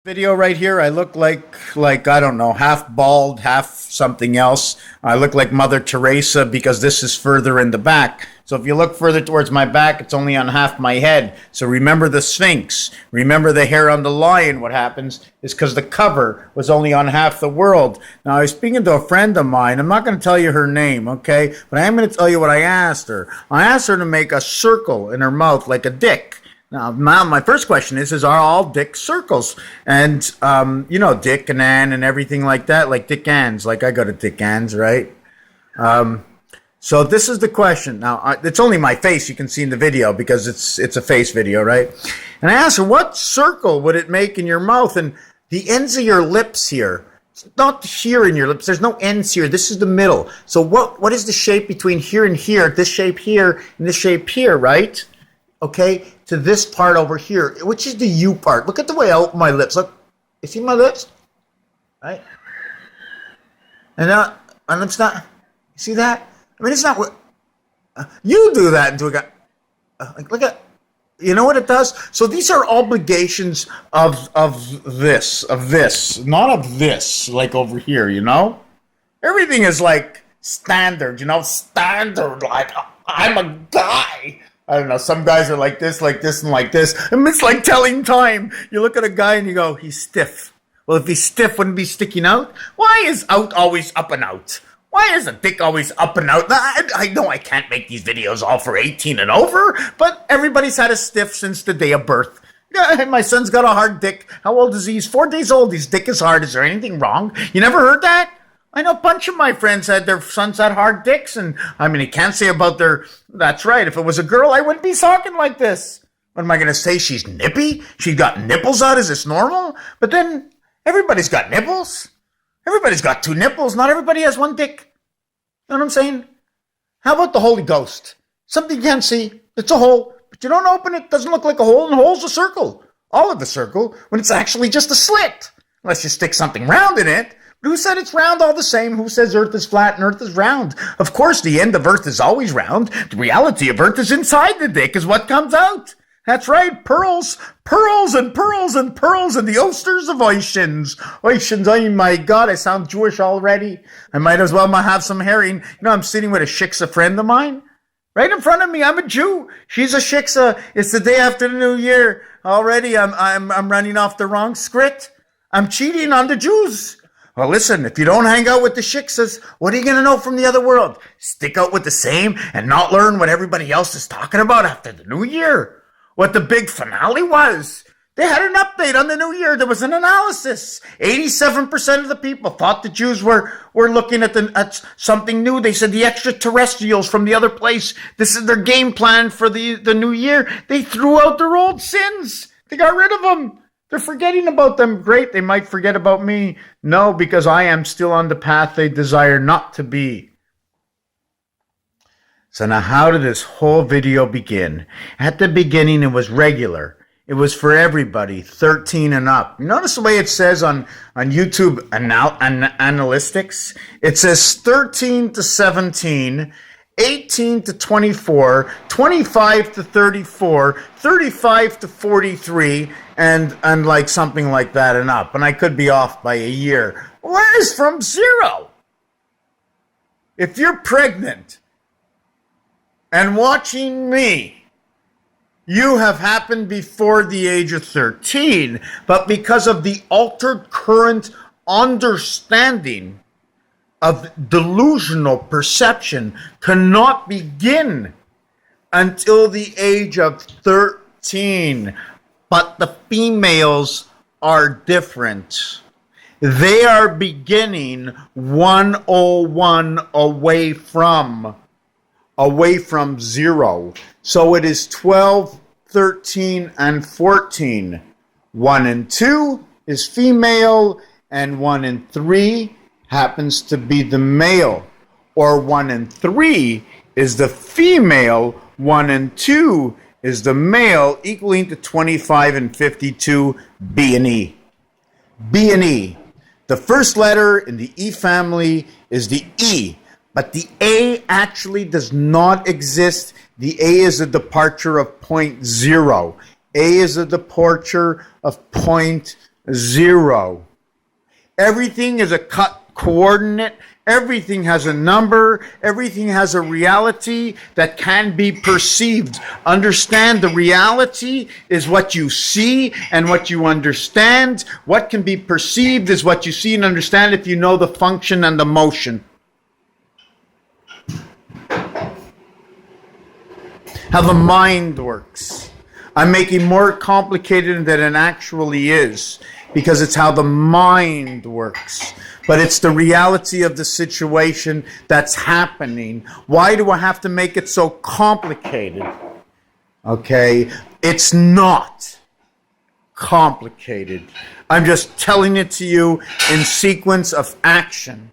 Video right here, I look like I don't know, half bald, half something else. I look like Mother Teresa because this is further in the back. So if you look further towards my back, it's only on half my head. So remember the Sphinx. Remember the hair on the lion. What happens is because the cover was only on half the world. Now, I was speaking to a friend of mine. I'm not going to tell you her name, okay? But I am going to tell you what I asked her. I asked her to make a circle in her mouth like a dick. Now, my first question is are all dick circles? And, Dick and Ann and everything like that, like Dick Ann's, like I go to Dick Ann's, right? So this is the question. Now, it's only my face you can see in the video because it's a face video, right? And I asked her, what circle would it make in your mouth? And the ends of your lips here, not here in your lips, there's no ends here. This is the middle. So what is the shape between here and here, this shape here and this shape here, right? Okay, to this part over here, which is the U part. Look at the way I open my lips. Look, you see my lips? Right? And now, my lips not, you see that? I mean, it's not what, you do that into a guy. Look at, you know what it does? So these are obligations of this, not of this, like over here, you know? Everything is like standard, standard, like I'm a guy. I don't know, some guys are like this, and like this. And it's like telling time. You look at a guy and you go, he's stiff. Well, if he's stiff, wouldn't he be sticking out? Why is out always up and out? Why is a dick always up and out? I know I can't make these videos all for 18 and over, but everybody's had a stiff since the day of birth. Yeah, my son's got a hard dick. How old is he? He's 4 days old. His dick is hard. Is there anything wrong? You never heard that? I know a bunch of my friends had their sons had hard dicks, and I mean, you can't say about their, that's right, if it was a girl, I wouldn't be talking like this. What am I going to say? She's nippy? She got nipples out? Is this normal? But then, everybody's got nipples. Everybody's got two nipples. Not everybody has one dick. You know what I'm saying? How about the Holy Ghost? Something you can't see. It's a hole, but you don't open it. It doesn't look like a hole, and the hole's a circle. All of the circle, when it's actually just a slit. Unless you stick something round in it. But who said it's round all the same? Who says Earth is flat and Earth is round? Of course, the end of Earth is always round. The reality of Earth is inside the dick is what comes out. That's right, pearls, pearls and pearls and pearls and the oysters of Oceans. Oceans, oh my God, I sound Jewish already. I might as well have some herring. You know, I'm sitting with a shiksa friend of mine. Right in front of me, I'm a Jew. She's a shiksa. It's the day after the New Year. Already, I'm running off the wrong script. I'm cheating on the Jews. Well, listen, if you don't hang out with the shiksas, what are you going to know from the other world? Stick out with the same and not learn what everybody else is talking about after the New Year? What the big finale was? They had an update on the New Year. There was an analysis. 87% of the people thought the Jews were looking at something new. They said the extraterrestrials from the other place. This is their game plan for the New Year. They threw out their old sins. They got rid of them. They're forgetting about them. Great, they might forget about me. No, because I am still on the path they desire not to be. So now how did this whole video begin? At the beginning, it was regular. It was for everybody, 13 and up. You notice the way it says on YouTube analytics? It says 13 to 17, 18 to 24, 25 to 34, 35 to 43, and like something like that and up. And I could be off by a year. Where's from 0? If you're pregnant and watching me, you have happened before the age of 13, but because of the altered current understanding of delusional perception cannot begin until the age of 13. But the females are different. They are beginning 101 away from 0. So it is 12, 13, and 14. 1 and 2 is female, and 1 and 3 happens to be the male. Or 1 and 3 is the female, 1 and 2 is the male, equaling to 25 and 52, B and E. B and E. The first letter in the E family is the E, but the A actually does not exist. The A is a departure of point 0. A is a departure of point zero. Everything is a cut coordinate. Everything has a number. Everything has a reality that can be perceived. Understand, the reality is what you see and what you understand. What can be perceived is what you see and understand if you know the function and the motion. How the mind works. I'm making more complicated than it actually is, because it's how the mind works. But it's the reality of the situation that's happening. Why do I have to make it so complicated? Okay, it's not complicated. I'm just telling it to you in sequence of action.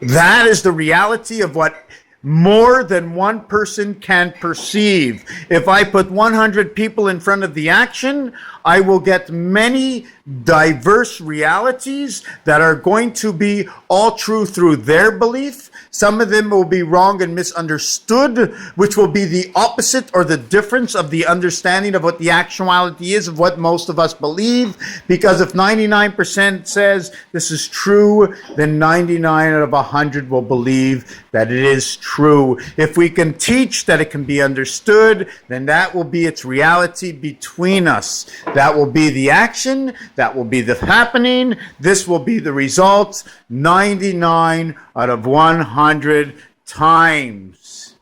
That is the reality of what more than one person can perceive. If I put 100 people in front of the action, I will get many diverse realities that are going to be all true through their belief. Some of them will be wrong and misunderstood, which will be the opposite or the difference of the understanding of what the actuality is, of what most of us believe. Because if 99% says this is true, then 99 out of 100 will believe that it is true. If we can teach that it can be understood, then that will be its reality between us. That will be the action. That will be the happening. This will be the result 99 out of 100 times.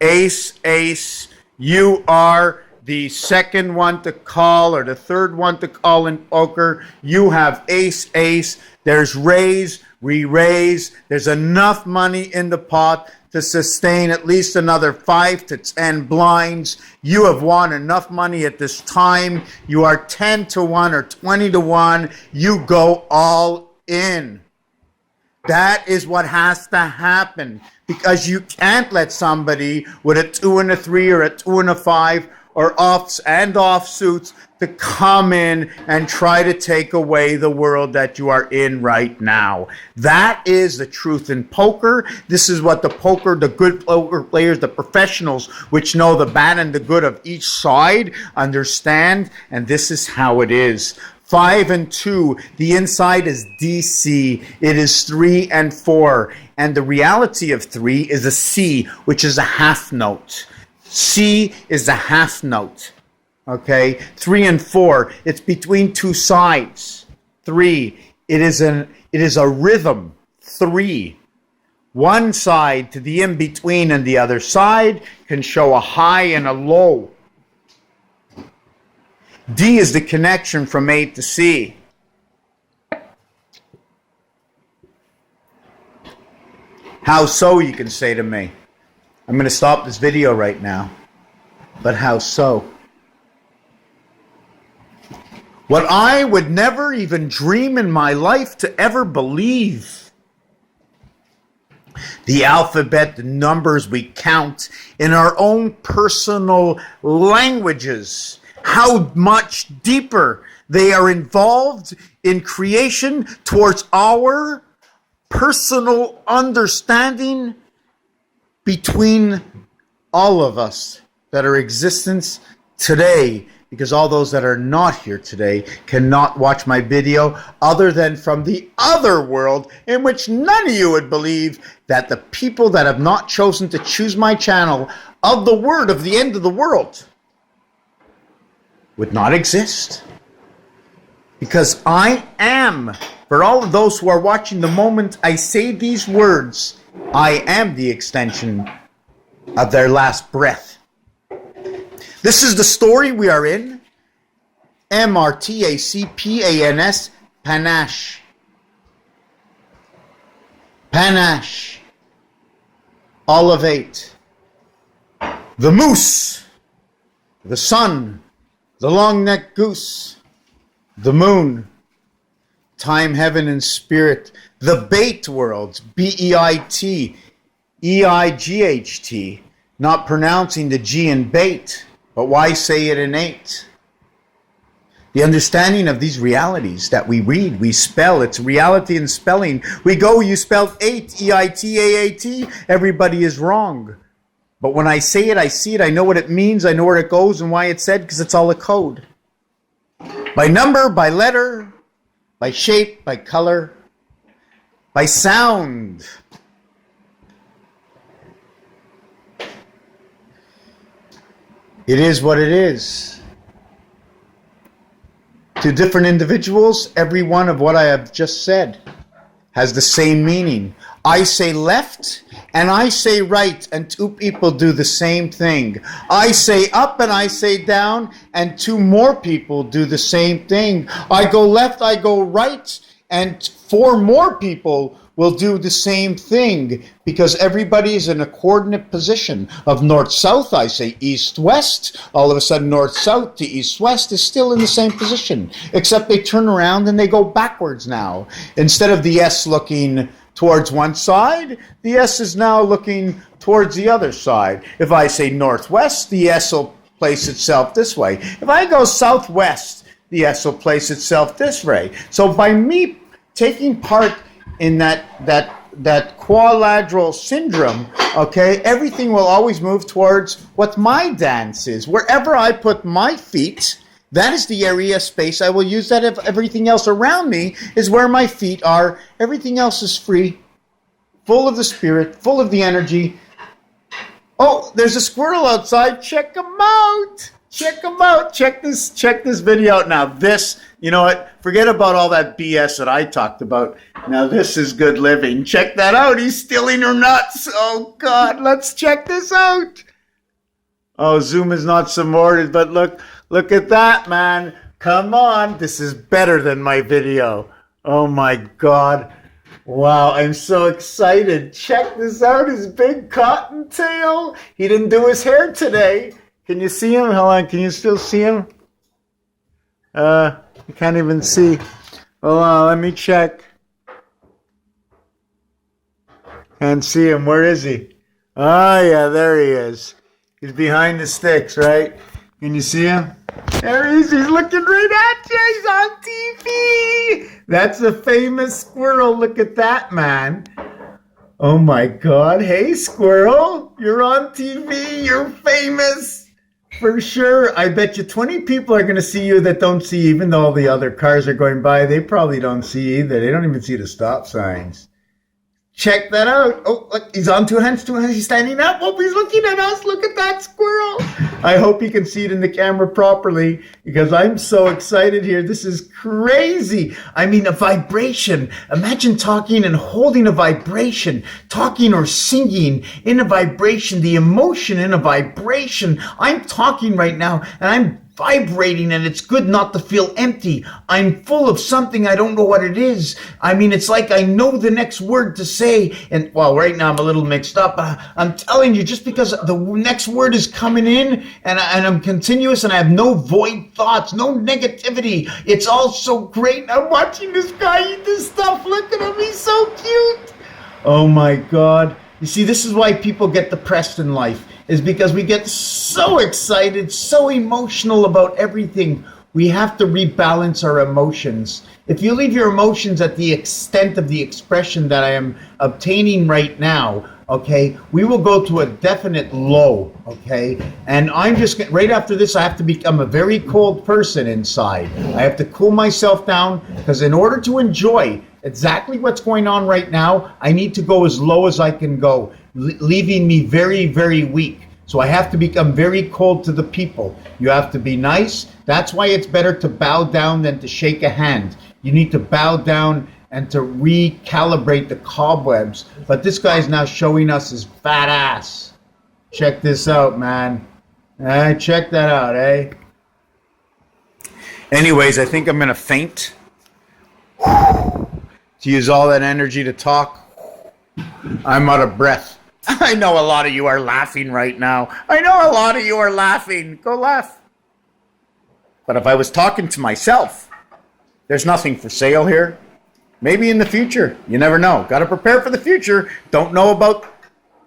Ace, ace, you are the second one to call or the third one to call in poker. You have ace, ace. There's raise, re-raise. There's enough money in the pot to sustain at least another 5 to 10 blinds. You have won enough money at this time. You are 10 to 1 or 20 to 1. You go all in. That is what has to happen, because you can't let somebody with a 2 and a 3 or a 2 and a 5 or offs and offsuits to come in and try to take away the world that you are in right now. That is the truth in poker. This is what the good poker players, the professionals, which know the bad and the good of each side, understand, and this is how it is. 5 and 2, the inside is DC. It is 3 and 4. And the reality of 3 is a C, which is a half note. C is a half note. Okay? 3 and 4, it's between two sides. 3, it is a rhythm. 3. One side to the in-between and the other side can show a high and a low. D is the connection from A to C. How so, you can say to me. I'm going to stop this video right now. But how so? What I would never even dream in my life to ever believe. The alphabet, the numbers we count in our own personal languages. How much deeper they are involved in creation towards our personal understanding between all of us that are existence today, because all those that are not here today cannot watch my video other than from the other world, in which none of you would believe that the people that have not chosen to choose my channel of the word of the end of the world would not exist. Because I am, for all of those who are watching, the moment I say these words, I am the extension of their last breath. This is the story we are in. MRTACPANS, panache. Panache. Olivate. The moose. The sun. The long-necked goose. The moon. Time, heaven, and spirit. The bait world. BEIT. EIGHT. Not pronouncing the G in bait. But why say it in 8? The understanding of these realities that we read, we spell, it's reality in spelling. We go, you spelled 8, EITAAT, everybody is wrong. But when I say it, I see it, I know what it means, I know where it goes and why it's said, because it's all a code. By number, by letter, by shape, by color, by sound. It is what it is. To different individuals, every one of what I have just said has the same meaning. I say left and I say right, and two people do the same thing. I say up and I say down, and two more people do the same thing. I go left, I go right, and four more people will do the same thing, because everybody is in a coordinate position of north-south. I say east-west. All of a sudden, north-south to east-west is still in the same position, except they turn around and they go backwards now. Instead of the S looking towards one side, the S is now looking towards the other side. If I say northwest, the S will place itself this way. If I go southwest, the S will place itself this way. So by me taking part in that quadrilateral syndrome, okay, everything will always move towards what my dance is. Wherever I put my feet, that is the area space I will use. That if everything else around me is where my feet are, everything else is free, full of the spirit, full of the energy. Oh, there's a squirrel outside. Check him out. Check him out. Check this video out now. This, you know what? Forget about all that BS that I talked about. Now this is good living. Check that out. He's stealing her nuts. Oh God, let's check this out. Oh, Zoom is not supported, but look at that, man. Come on. This is better than my video. Oh my God. Wow, I'm so excited. Check this out, his big cottontail. He didn't do his hair today. Can you see him? Hold on, can you still see him? You can't even see. Hold on, let me check. Can't see him. Where is he? Oh, yeah, there he is. He's behind the sticks, right? Can you see him? There he is. He's looking right at you. He's on TV. That's a famous squirrel. Look at that, man. Oh, my God. Hey, squirrel. You're on TV. You're famous. For sure. I bet you 20 people are going to see you that don't see, even though all the other cars are going by. They probably don't see either. They don't even see the stop signs. Check that out. Oh, look, he's on two hands. He's standing up. Oh, he's looking at us. Look at that squirrel. I hope you can see it in the camera properly, because I'm so excited here. This is crazy. I mean, a vibration. Imagine talking and holding a vibration, talking or singing in a vibration, the emotion in a vibration. I'm talking right now and I'm vibrating, and it's good not to feel empty. I'm full of something. I don't know what it is. I mean, it's like I know the next word to say. And well, right now I'm a little mixed up, but I'm telling you, just because the next word is coming in and I'm continuous and I have no void thoughts, no negativity. It's all so great. I'm watching this guy eat this stuff. Look at him. He's so cute. Oh my God. You see, this is why people get depressed in life, is because we get so excited, so emotional about everything. We have to rebalance our emotions. If you leave your emotions at the extent of the expression that I am obtaining right now, okay, we will go to a definite low, okay? And I'm just, right after this, I have to become a very cold person inside. I have to cool myself down, because in order to enjoy exactly what's going on right now, I need to go as low as I can go, leaving me very, very weak. So I have to become very cold to the people. You have to be nice. That's why it's better to bow down than to shake a hand. You need to bow down and to recalibrate the cobwebs. But this guy's now showing us his fat ass. Check this out, man. Check that out, eh? Anyways, I think I'm going to faint. To use all that energy to talk. I'm out of breath. I know a lot of you are laughing right now. I know a lot of you are laughing. Go laugh. But if I was talking to myself, there's nothing for sale here. Maybe in the future. You never know. Got to prepare for the future. Don't know about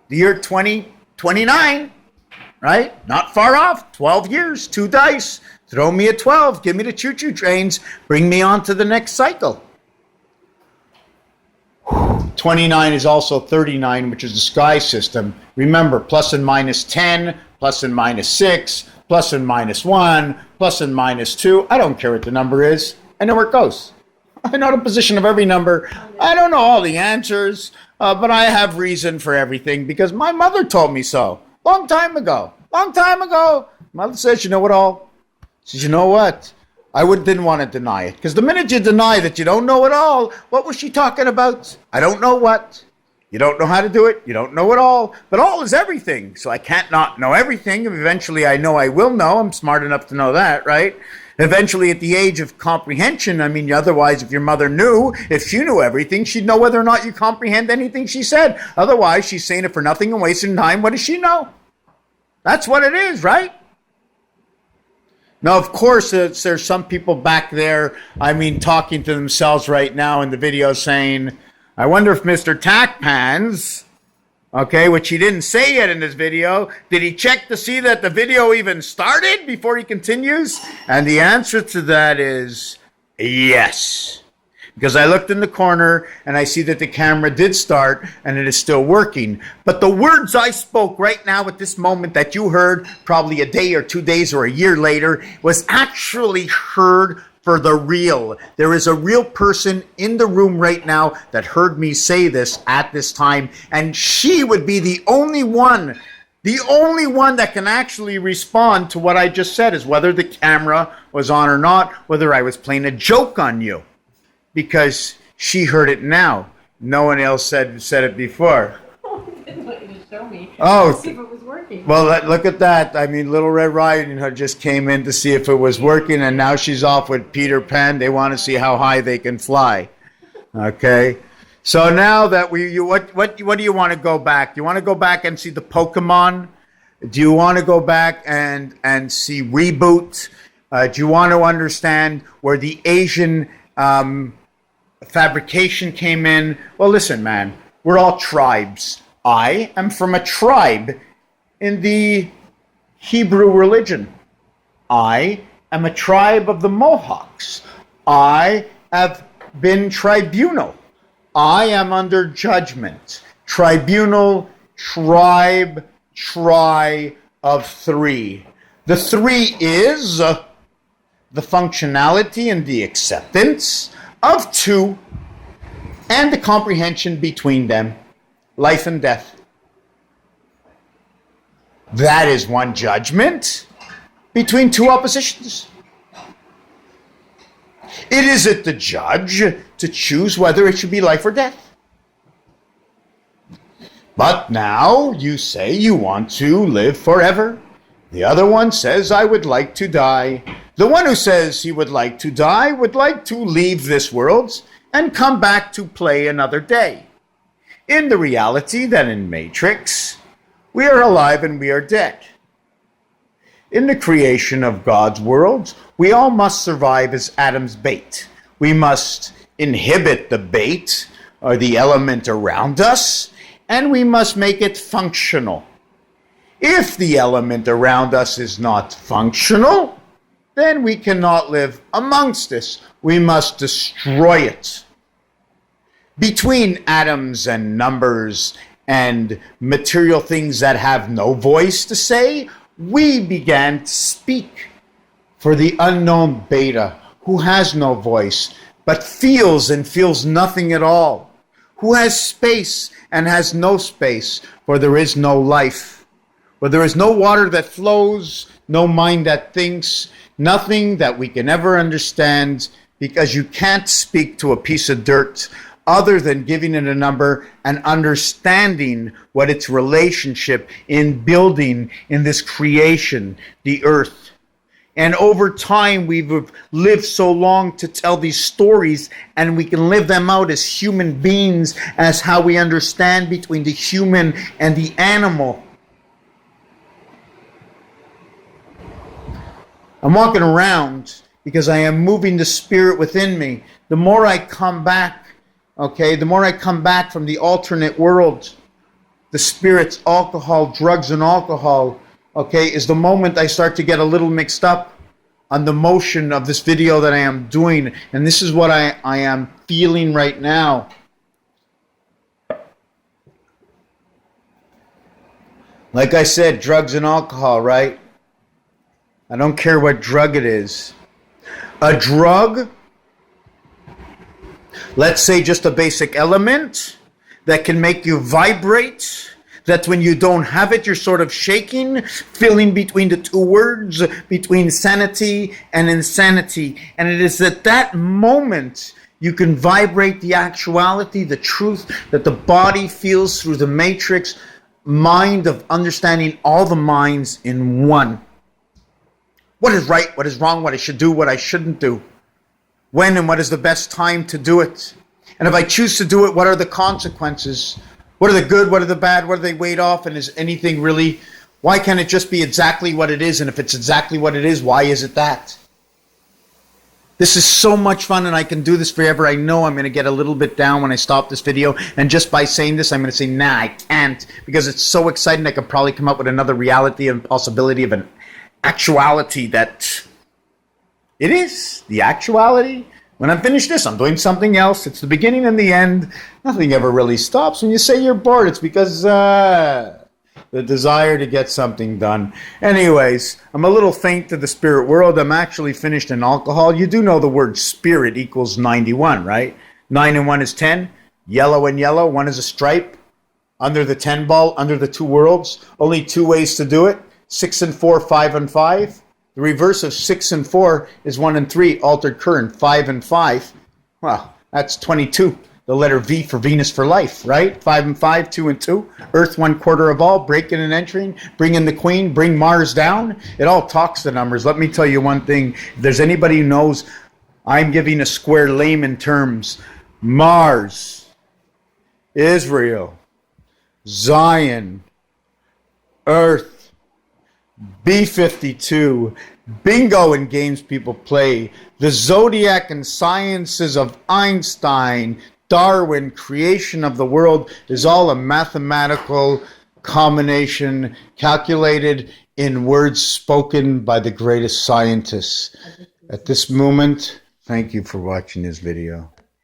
the year 2029, right? Not far off. 12 years, 2 dice. Throw me a 12. Give me the choo-choo trains. Bring me on to the next cycle. 29 is also 39, which is the sky system. Remember, plus and minus 10, plus and minus 6, plus and minus 1, plus and minus 2. I don't care what the number is. I know where it goes. I know the position of every number. I don't know all the answers, but I have reason for everything because my mother told me so. Long time ago. Mother says, you know it all. She says, you know what? Didn't want to deny it. Because the minute you deny that you don't know it all, what was she talking about? I don't know what. You don't know how to do it. You don't know it all. But all is everything. So I can't not know everything. Eventually I know I will know. I'm smart enough to know that, right? Eventually at the age of comprehension, I mean, otherwise if your mother knew, if she knew everything, she'd know whether or not you comprehend anything she said. Otherwise, she's saying it for nothing and wasting time. What does she know? That's what it is, right? Now, of course, there's some people back there, I mean, talking to themselves right now in the video saying, I wonder if Mr. Tackpans, okay, which he didn't say yet in this video, did he check to see that the video even started before he continues? And the answer to that is yes. Because I looked in the corner and I see that the camera did start and it is still working. But the words I spoke right now at this moment that you heard probably a day or 2 days or a year later was actually heard for the real. There is a real person in the room right now that heard me say this at this time, and she would be the only one that can actually respond to what I just said, is whether the camera was on or not, whether I was playing a joke on you. Because she heard it now. No one else said it before. I didn't want you to show me. Oh. To see if it was working. Well, look at that. I mean, Little Red Riding Hood just came in to see if it was working, and now she's off with Peter Pan. They want to see how high they can fly. Okay? So now that what do you want to go back? Do you want to go back and see the Pokemon? Do you want to go back and see Reboot? Do you want to understand where the Asian fabrication came in? Well, listen, man, we're all tribes. I am from a tribe in the Hebrew religion. I am a tribe of the Mohawks. I have been tribunal. I am under judgment. Tribunal, tribe, of 3. The 3 is the functionality and the acceptance of 2 and the comprehension between them, life and death. That is one judgment between 2 oppositions. It is at the judge to choose whether it should be life or death. But now you say you want to live forever. The other one says, I would like to die. The one who says he would like to die would like to leave this world and come back to play another day. In the reality that in Matrix, we are alive and we are dead. In the creation of God's world, we all must survive as Adam's bait. We must inhibit the bait or the element around us, and we must make it functional. If the element around us is not functional, then we cannot live amongst us. We must destroy it. Between atoms and numbers and material things that have no voice to say, we began to speak. For the unknown beta, who has no voice, but feels and feels nothing at all, who has space and has no space, for there is no life, where there is no water that flows, no mind that thinks, nothing that we can ever understand, because you can't speak to a piece of dirt other than giving it a number and understanding what its relationship in building in this creation, the earth. And over time, we've lived so long to tell these stories, and we can live them out as human beings, as how we understand between the human and the animal. I'm walking around because I am moving the spirit within me. The more I come back, the more I come back from the alternate world, the spirits, alcohol, drugs and alcohol, is the moment I start to get a little mixed up on the motion of this video that I am doing. And this is what I am feeling right now. Like I said, drugs and alcohol, right? I don't care what drug it is. A drug, let's say just a basic element that can make you vibrate, that when you don't have it, you're sort of shaking, feeling between the two words, between sanity and insanity. And it is at that moment you can vibrate the actuality, the truth that the body feels through the matrix mind of understanding all the minds in one. What is right, what is wrong, what I should do, what I shouldn't do. When and what is the best time to do it. And if I choose to do it, what are the consequences? What are the good, what are the bad, what do they weigh off? And is anything really, why can't it just be exactly what it is? And if it's exactly what it is, why is it that? This is so much fun, and I can do this forever. I know I'm going to get a little bit down when I stop this video, and just by saying this, I'm going to say, nah, I can't, because it's so exciting. I could probably come up with another reality and possibility of an actuality that it is the actuality. When I'm finished this, I'm doing something else. It's the beginning and the end. Nothing ever really stops. When you say you're bored, it's because the desire to get something done. Anyways, I'm a little faint to the spirit world. I'm actually finished in alcohol. You do know the word spirit equals 91, right? 9 and 1 is 10. Yellow and yellow, 1 is a stripe. Under the 10 ball, under the two worlds. Only 2 ways to do it. 6 and 4, 5 and 5. The reverse of 6 and 4 is 1 and 3, altered current. 5 and 5, well, that's 22. The letter V for Venus for life, right? 5 and 5, 2 and 2. Earth 1/4 of all, breaking and entering, bring in the queen, bring Mars down. It all talks the numbers. Let me tell you one thing. If there's anybody who knows, I'm giving a square layman terms. Mars, Israel, Zion, Earth, B-52, bingo in games people play, the zodiac and sciences of Einstein, Darwin, creation of the world is all a mathematical combination calculated in words spoken by the greatest scientists. At this moment, thank you for watching this video.